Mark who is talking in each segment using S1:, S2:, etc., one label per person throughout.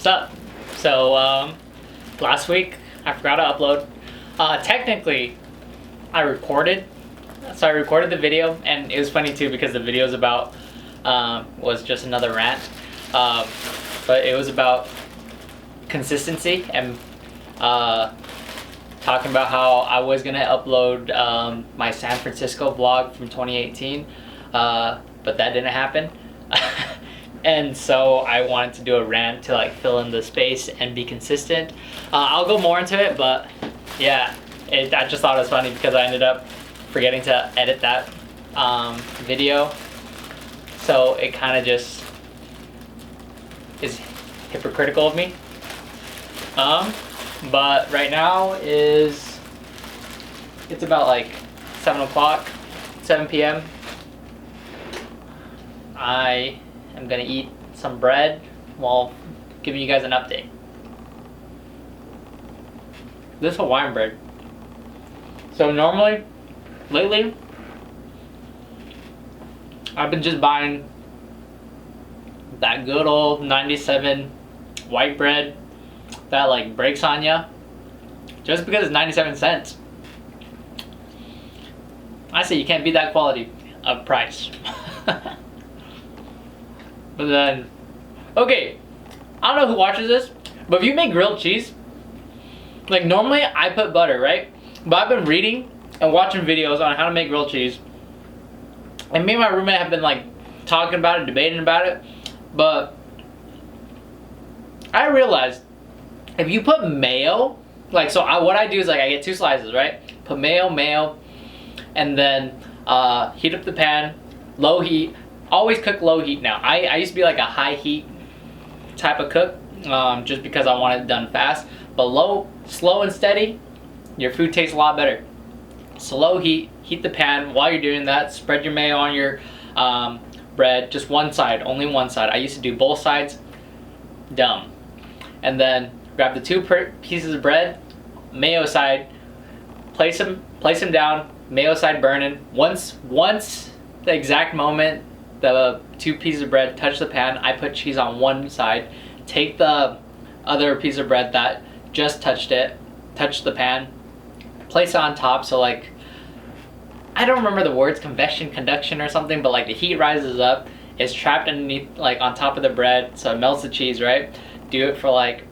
S1: What's up? So, last week I forgot to upload. Technically, I recorded. So I recorded the video, and it was funny too because the video was about, was just another rant. But it was about consistency and talking about how I was gonna upload my San Francisco vlog from 2018, but that didn't happen. And so I wanted to do a rant to like fill in the space and be consistent. I'll go more into it, but yeah, I just thought it was funny because I ended up forgetting to edit that video. So it kind of just is hypocritical of me. But right now it's about like 7 o'clock, 7 p.m. I am gonna eat some bread while giving you guys an update. This Hawaiian bread. So normally, lately, I've been just buying that good old 97 white bread that like breaks on ya just because it's 97 cents. I say you can't beat that quality of price. But then, okay, I don't know who watches this, but if you make grilled cheese, like normally I put butter, right? But I've been reading and watching videos on how to make grilled cheese, and me and my roommate have been like talking about it, debating about it, but I realized if you put mayo, like, so what I do is like I get 2 slices, right? Put mayo, and then heat up the pan, low heat. Always cook low heat now. I used to be like a high heat type of cook, just because I want it done fast. But slow and steady, your food tastes a lot better. Slow heat, heat the pan. While you're doing that, spread your mayo on your bread. Just one side, only one side. I used to do both sides. Dumb. And then grab the 2 pieces of bread, mayo side, place them down, mayo side burning. Once the exact moment the 2 pieces of bread touch the pan, I put cheese on one side, take the other piece of bread that just touched the pan, place it on top. So like, I don't remember the words, conduction or something, but like the heat rises up, it's trapped underneath, like on top of the bread, so it melts the cheese, right? Do it for like,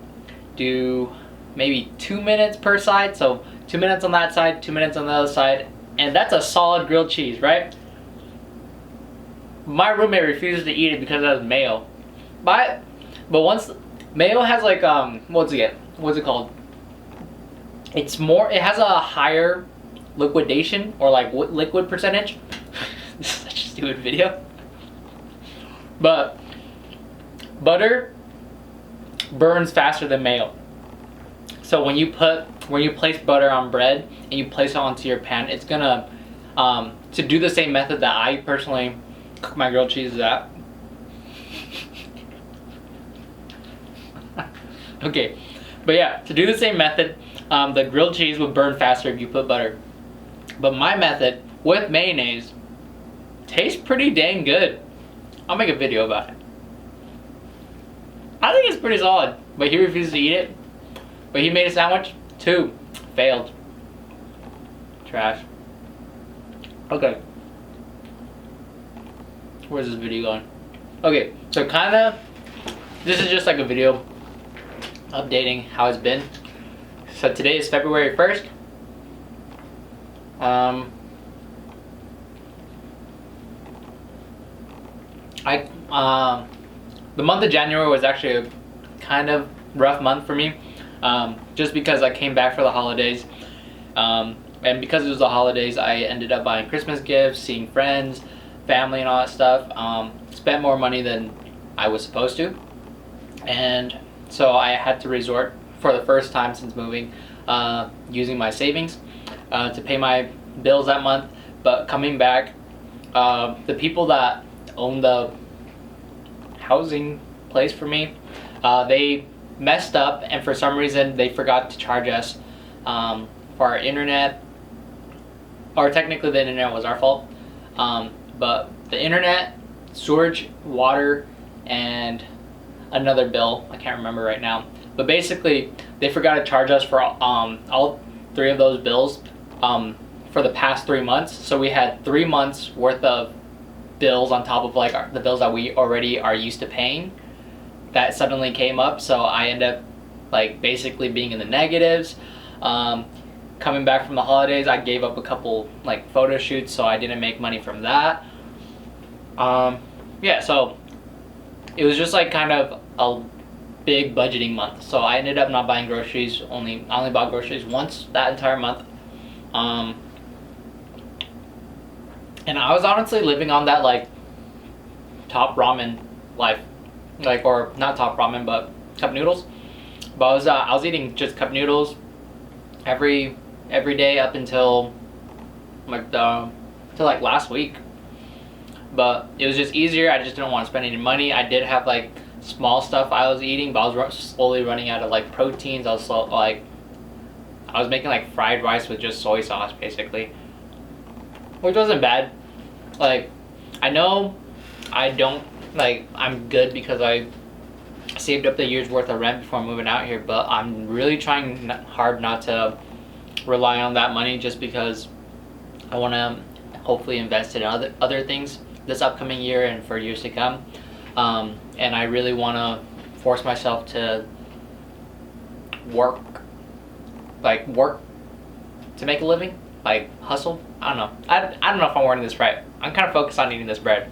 S1: maybe 2 minutes per side, so 2 minutes on that side, 2 minutes on the other side, and that's a solid grilled cheese, right? My roommate refuses to eat it because it has mayo, but once mayo has like what's it called? It has a higher liquidation, or like liquid percentage. This is such a stupid video. But butter burns faster than mayo. So when you place butter on bread and you place it onto your pan, it's gonna to do the same method that I personally cook my grilled cheese at. Okay, but yeah, to do the same method, the grilled cheese would burn faster if you put butter. But my method with mayonnaise tastes pretty dang good. I'll make a video about it. I think it's pretty solid, but he refuses to eat it. But he made a sandwich, 2, failed. Trash. Okay. Where's this video going? Okay, so this is just like a video updating how it's been. So today is February 1st. The month of January was actually a kind of rough month for me, just because I came back for the holidays, and because it was the holidays, I ended up buying Christmas gifts, seeing friends, family, and all that stuff. Spent more money than I was supposed to, and so I had to resort, for the first time since moving, using my savings to pay my bills that month. But coming back, the people that own the housing place for me, they messed up, and for some reason they forgot to charge us for our internet, or technically the internet was our fault, but the internet, storage, water, and another bill. I can't remember right now. But basically, they forgot to charge us for all 3 of those bills for the past 3 months. So we had 3 months worth of bills on top of like the bills that we already are used to paying that suddenly came up. So I end up like basically being in the negatives. Coming back from the holidays, I gave up a couple like photo shoots, so I didn't make money from that. Yeah, so it was just like kind of a big budgeting month. So I ended up not buying groceries. I only bought groceries once that entire month. And I was honestly living on that like top ramen life, like, or not top ramen, but cup noodles. But I was eating just cup noodles every day up until till like last week. But it was just easier. I just didn't want to spend any money. I did have like small stuff I was eating, but I was slowly running out of like proteins. I was making like fried rice with just soy sauce basically, which wasn't bad. Like, I know I'm good because I saved up the year's worth of rent before moving out here, but I'm really trying hard not to rely on that money, just because I want to hopefully invest in other things this upcoming year and for years to come. And I really want to force myself to work to make a living, like hustle. I don't know. I don't know if I'm wording this right. I'm kind of focused on eating this bread.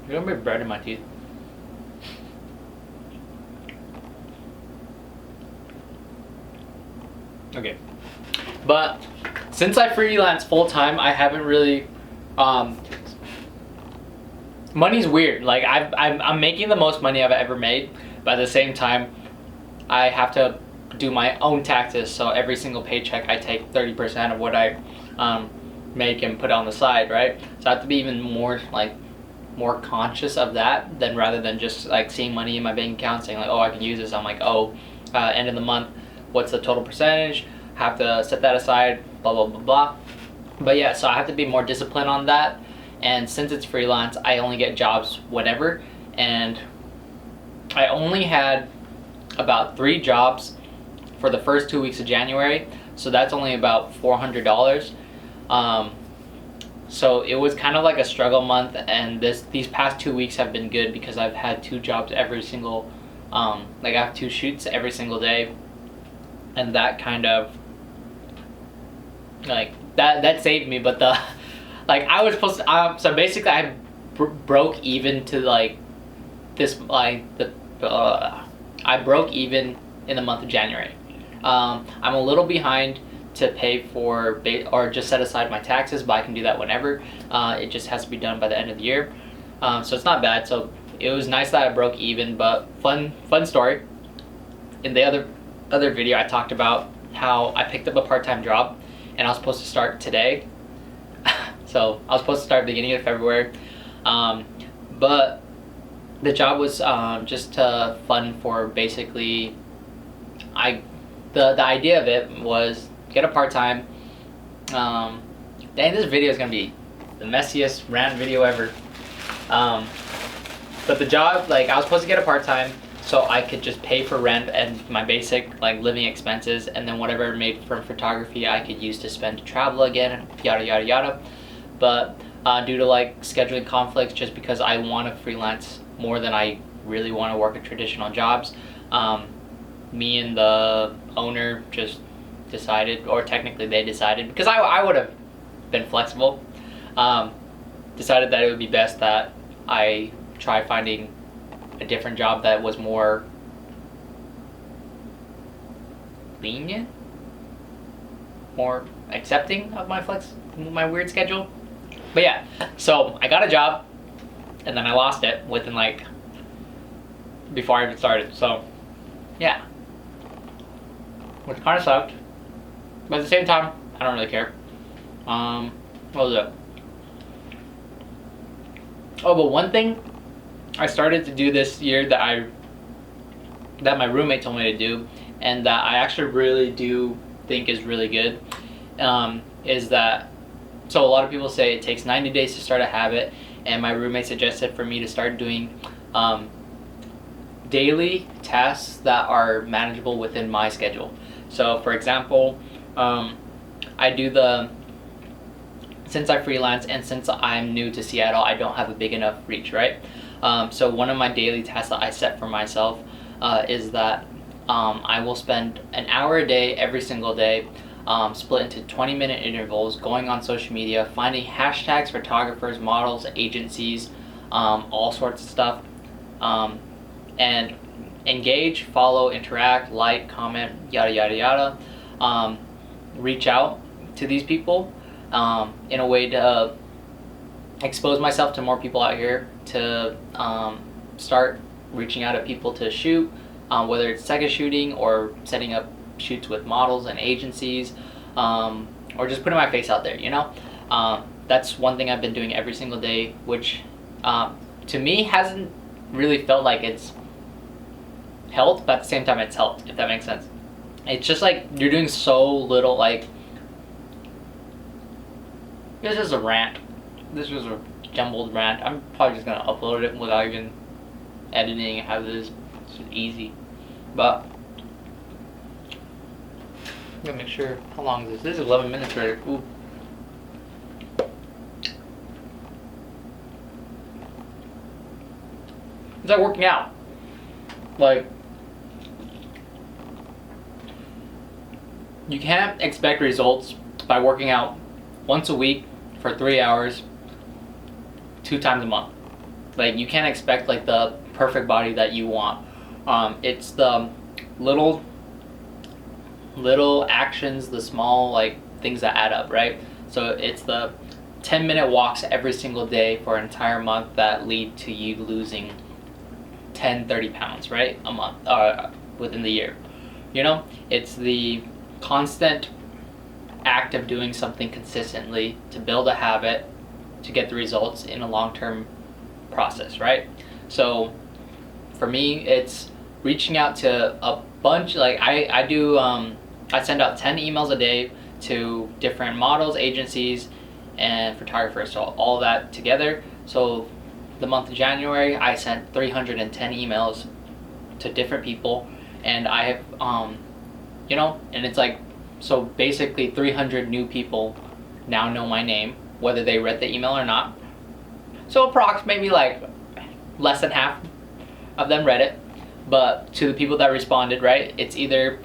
S1: There's gonna be bread in my teeth. Okay. But since I freelance full time, I haven't really money's weird. Like I'm making the most money I've ever made, but at the same time I have to do my own taxes. So every single paycheck I take 30% of what I make and put on the side, right? So I have to be even more conscious of that, than rather than just like seeing money in my bank account saying like, oh, I can use this. I'm like, oh, end of the month, what's the total percentage? Have to set that aside, blah blah blah blah. But yeah, so I have to be more disciplined on that. And since it's freelance, I only get jobs whenever, and I only had about 3 jobs for the first 2 weeks of January, so that's only about $400. So it was kind of like a struggle month, and these past 2 weeks have been good because I've had 2 jobs every single, I have 2 shoots every single day, and that kind of that saved me. But I was supposed to, so basically I broke even to like this I broke even in the month of January. I'm a little behind to pay for or just set aside my taxes, but I can do that whenever. It just has to be done by the end of the year. So it's not bad. So it was nice that I broke even, but fun story. In the other video, I talked about how I picked up a part-time job, and I was supposed to start today. So I was supposed to start beginning of February, but the job was just fun for basically. The idea of it was get a part-time. Dang, this video is gonna be the messiest rant video ever. But the job, I was supposed to get a part-time so I could just pay for rent and my basic living expenses, and then whatever I made from photography I could use to spend to travel again, yada yada yada. But due to scheduling conflicts, just because I want to freelance more than I really want to work at traditional jobs, me and the owner just decided, or technically they decided, because I would have been flexible, decided that it would be best that I try finding a different job that was more lenient, more accepting of my weird schedule. But yeah, so I got a job, and then I lost it within before I even started. So yeah, which kind of sucked, but at the same time I don't really care. What was it? Oh, but one thing I started to do this year that my roommate told me to do, and that I actually really do think is really good, is that, so a lot of people say it takes 90 days to start a habit, and my roommate suggested for me to start doing daily tasks that are manageable within my schedule. So for example, I do since I freelance and since I'm new to Seattle, I don't have a big enough reach, right? So one of my daily tasks that I set for myself is that I will spend an hour a day every single day, split into 20-minute intervals, going on social media, finding hashtags, photographers, models, agencies, all sorts of stuff, and engage, follow, interact, like, comment, yada yada yada. Reach out to these people in a way to expose myself to more people out here, to start reaching out at people to shoot, whether it's second shooting or setting up shoots with models and agencies, or just putting my face out there, you know? That's one thing I've been doing every single day, which to me hasn't really felt like it's helped, but at the same time it's helped, if that makes sense. It's just like you're doing so little. Like, this is a rant. This was a jumbled rant. I'm probably just gonna upload it without even editing. Have this. It's easy, but I'm gonna make sure. How long is this? This is 11 minutes right. Ooh. It's like working out. Like, you can't expect results by working out once a week for 3 hours, 2 times a month. Like, you can't expect like the perfect body that you want. It's the little actions, the small like things that add up, right? So it's the 10-minute walks every single day for an entire month that lead to you losing 10-30 pounds, right? A month, within the year. You know, it's the constant act of doing something consistently to build a habit to get the results in a long-term process, right? So for me, it's reaching out to a bunch. Like, I do I send out 10 emails a day to different models, agencies, and photographers, so all that together. So the month of January, I sent 310 emails to different people, and I have you know, and it's like, so basically 300 new people now know my name, whether they read the email or not. So approximately like less than half of them read it, but to the people that responded, right, it's either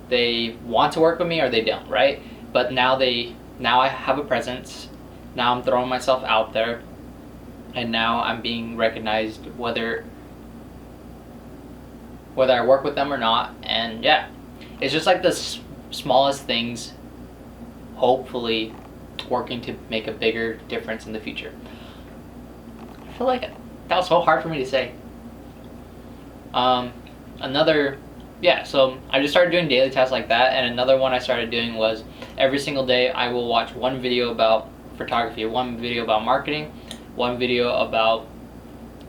S1: they want to work with me or they don't, right? But now I have a presence, now I'm throwing myself out there, and now I'm being recognized whether I work with them or not. And yeah, it's just like the smallest things, hopefully working to make a bigger difference in the future. I feel like that was so hard for me to say. So I just started doing daily tasks like that, and another one I started doing was every single day I will watch one video about photography, one video about marketing, one video about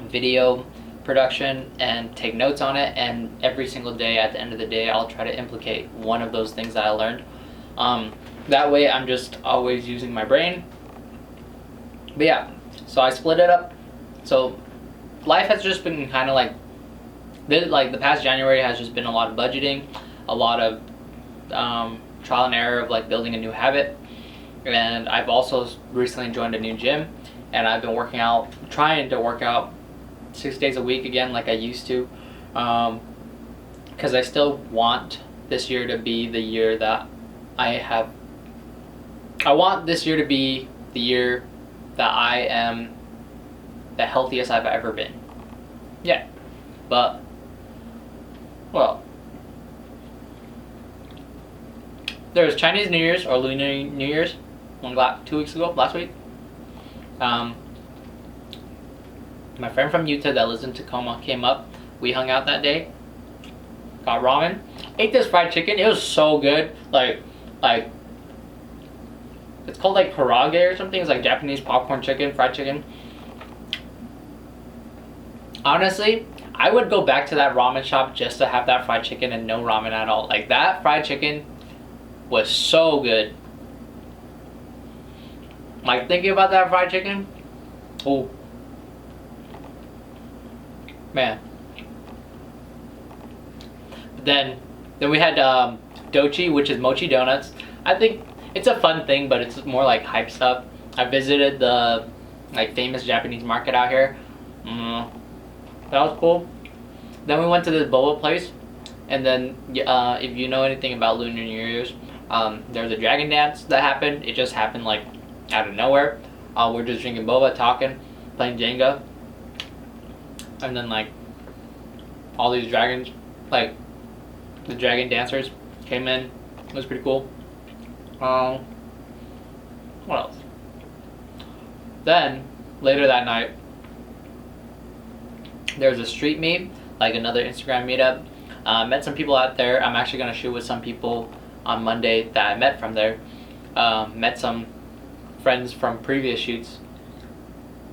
S1: video production, and take notes on it, and every single day at the end of the day I'll try to implicate one of those things that I learned. That way I'm just always using my brain. But yeah, so I split it up. So life has just been kind of like the past January has just been a lot of budgeting, a lot of trial and error of like building a new habit. And I've also recently joined a new gym, and I've been trying to work out 6 days a week again like I used to, because I still want this year to be the year that I want this year to be the year that I am the healthiest I've ever been. Yeah, but well, there's Chinese New Year's or Lunar New Year's 2 weeks ago, last week. My friend from Utah that lives in Tacoma came up. We hung out that day. Got ramen. Ate this fried chicken. It was so good. Like it's called like karage or something. It's like Japanese popcorn chicken, fried chicken. Honestly, I would go back to that ramen shop just to have that fried chicken and no ramen at all. Like, that fried chicken was so good. Like, thinking about that fried chicken, oh man. Then we had dochi, which is mochi donuts. I think it's a fun thing, but it's more like hype stuff. I visited the like famous Japanese market out here. That was cool. Then we went to this boba place, and then if you know anything about Lunar New Year's, there's a dragon dance that happened. It just happened like out of nowhere. We're just drinking boba, talking, playing Jenga, and then like all these dragons, like the dragon dancers, came in. It was pretty cool. What else? Then later that night, there was a street meet, like another Instagram meetup. Met some people out there. I'm actually gonna shoot with some people on Monday that I met from there. Met some friends from previous shoots.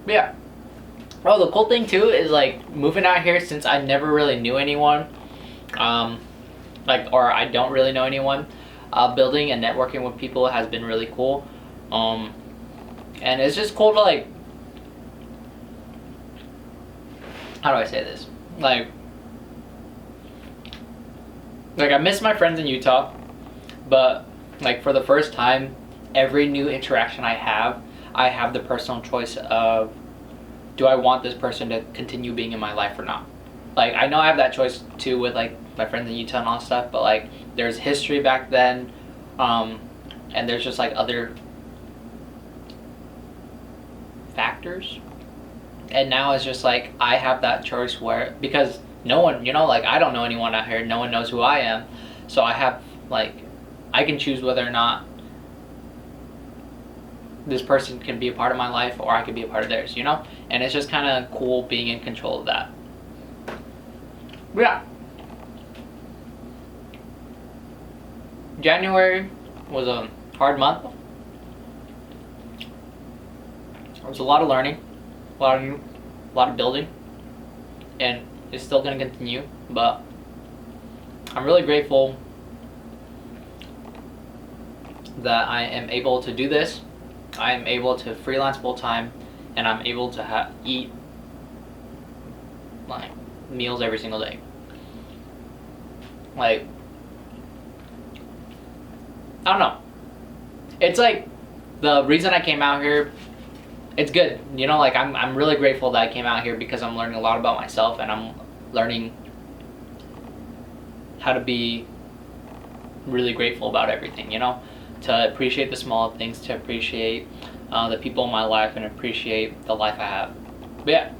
S1: But yeah. Oh, the cool thing too is like moving out here, since I never really knew anyone, or I don't really know anyone. Building and networking with people has been really cool. And it's just cool to like, how do I say this? Like I miss my friends in Utah, but like for the first time, every new interaction I have the personal choice of, do I want this person to continue being in my life or not? Like, I know I have that choice too with like my friends in Utah and all stuff, but like there's history back then, and there's just like other factors. And now it's just like I have that choice where, because no one, like I don't know anyone out here, no one knows who I am, so I have like, I can choose whether or not this person can be a part of my life or I can be a part of theirs, and it's just kind of cool being in control of that. But yeah, January was a hard month. There was a lot of learning, a lot of building, and it's still going to continue, but I'm really grateful that I am able to do this. I am able to freelance full time, and I'm able to eat like meals every single day. Like, I don't know. It's like the reason I came out here, it's good. Like I'm really grateful that I came out here because I'm learning a lot about myself, and I'm learning how to be really grateful about everything, to appreciate the small things, to appreciate the people in my life, and appreciate the life I have. But yeah,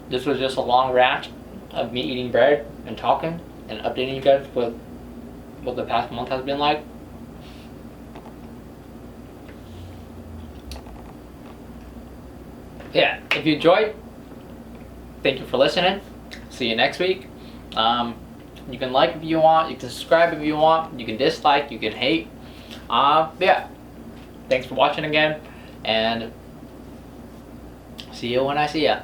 S1: this was just a long rant of me eating bread and talking and updating you guys with what the past month has been like. Yeah, if you enjoyed, thank you for listening. See you next week. You can like if you want, you can subscribe if you want, you can dislike, you can hate. Yeah, thanks for watching again, and see you when I see ya.